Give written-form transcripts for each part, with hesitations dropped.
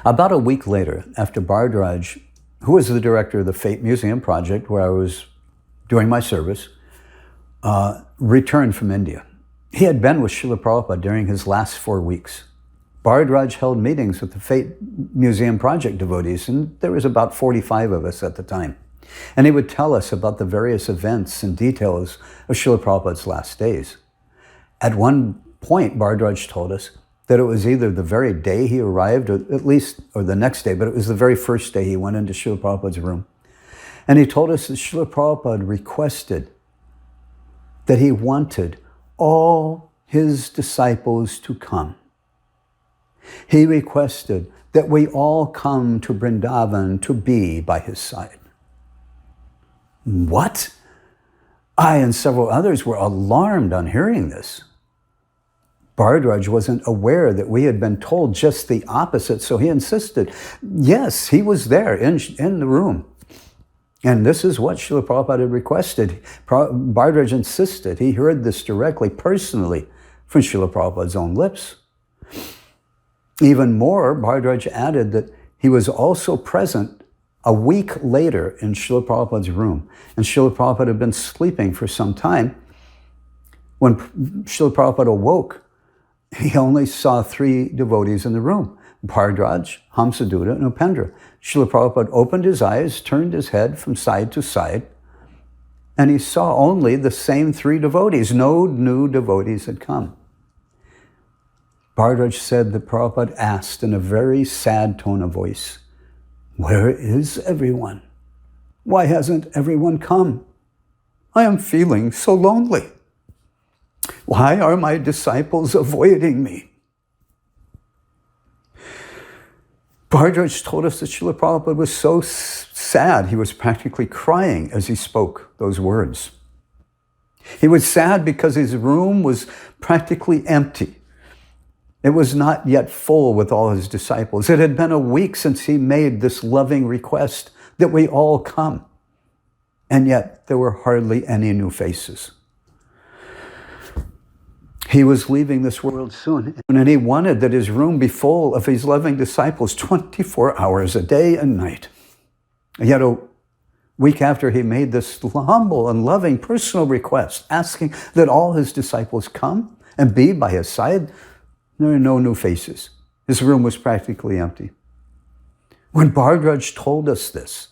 About a week later, after Bharadraj, who was the director of the Fate Museum project where I was doing my service, returned from India. He had been with Srila Prabhupada during his last 4 weeks. Bharadraj held meetings with the Fate Museum project devotees, and there was about 45 of us at the time. And he would tell us about the various events and details of Srila Prabhupada's last days. At one point, Bharadraj told us that it was either the very day he arrived, or the next day, but it was the very first day he went into Srila Prabhupada's room. And he told us that Srila Prabhupada requested that he wanted all his disciples to come. He requested that we all come to Vrndaban to be by his side. What? I and several others were alarmed on hearing this. Bharadraj wasn't aware that we had been told just the opposite, so he insisted. Yes, he was there in the room. And this is what Srila Prabhupada had requested. Bharadraj insisted. He heard this directly, personally, from Srila Prabhupada's own lips. Even more, Bharadraj added that he was also present a week later in Srila Prabhupada's room. And Srila Prabhupada had been sleeping for some time. When Srila Prabhupada awoke, he only saw 3 devotees in the room: Bharadraj, Hamsadutta, and Upendra. Srila Prabhupada opened his eyes, turned his head from side to side, and he saw only the same 3 devotees. No new devotees had come. Bharadraj said that Prabhupada asked in a very sad tone of voice, "Where is everyone? Why hasn't everyone come? I am feeling so lonely. Why are my disciples avoiding me?" Bharadraj told us that Srila Prabhupada was so sad, he was practically crying as he spoke those words. He was sad because his room was practically empty. It was not yet full with all his disciples. It had been a week since he made this loving request that we all come. And yet there were hardly any new faces. He was leaving this world soon, and he wanted that his room be full of his loving disciples 24 hours a day and night. And yet a week after he made this humble and loving personal request, asking that all his disciples come and be by his side, there are no new faces. His room was practically empty. When Bharadraj told us this,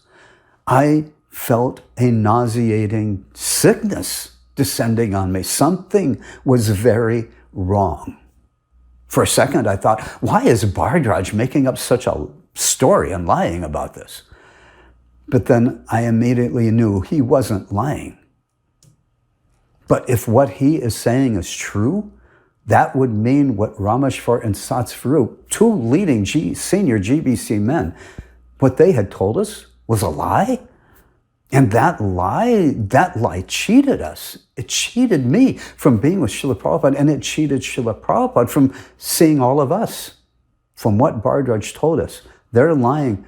I felt a nauseating sickness descending on me. Something was very wrong. For a second, I thought, why is Bharadraj making up such a story and lying about this? But then I immediately knew he wasn't lying. But if what he is saying is true, that would mean what Rameshwar and Satsvarup, 2 leading senior GBC men, what they had told us was a lie. And that lie cheated us. It cheated me from being with Srila Prabhupada, and it cheated Srila Prabhupada from seeing all of us. From what Bharadraj told us, their lying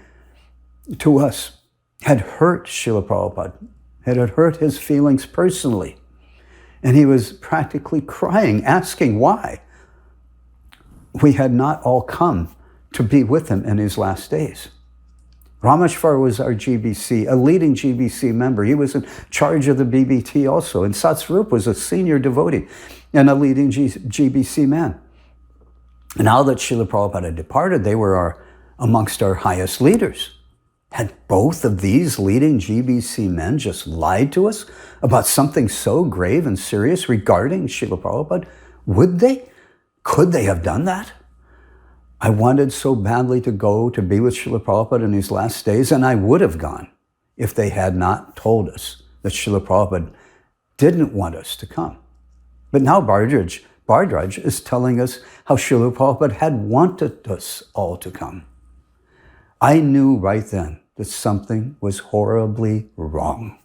to us had hurt Srila Prabhupada. It had hurt his feelings personally. And he was practically crying, asking why we had not all come to be with him in his last days. Rameshwar was our GBC, a leading GBC member. He was in charge of the BBT also. And Satsvarup was a senior devotee and a leading GBC man. And now that Srila Prabhupada had departed, they were amongst our highest leaders. Had both of these leading GBC men just lied to us about something so grave and serious regarding Srila Prabhupada? Would they? Could they have done that? I wanted so badly to go to be with Srila Prabhupada in his last days, and I would have gone if they had not told us that Srila Prabhupada didn't want us to come. But now Bharadraj is telling us how Srila Prabhupada had wanted us all to come. I knew right then that something was horribly wrong.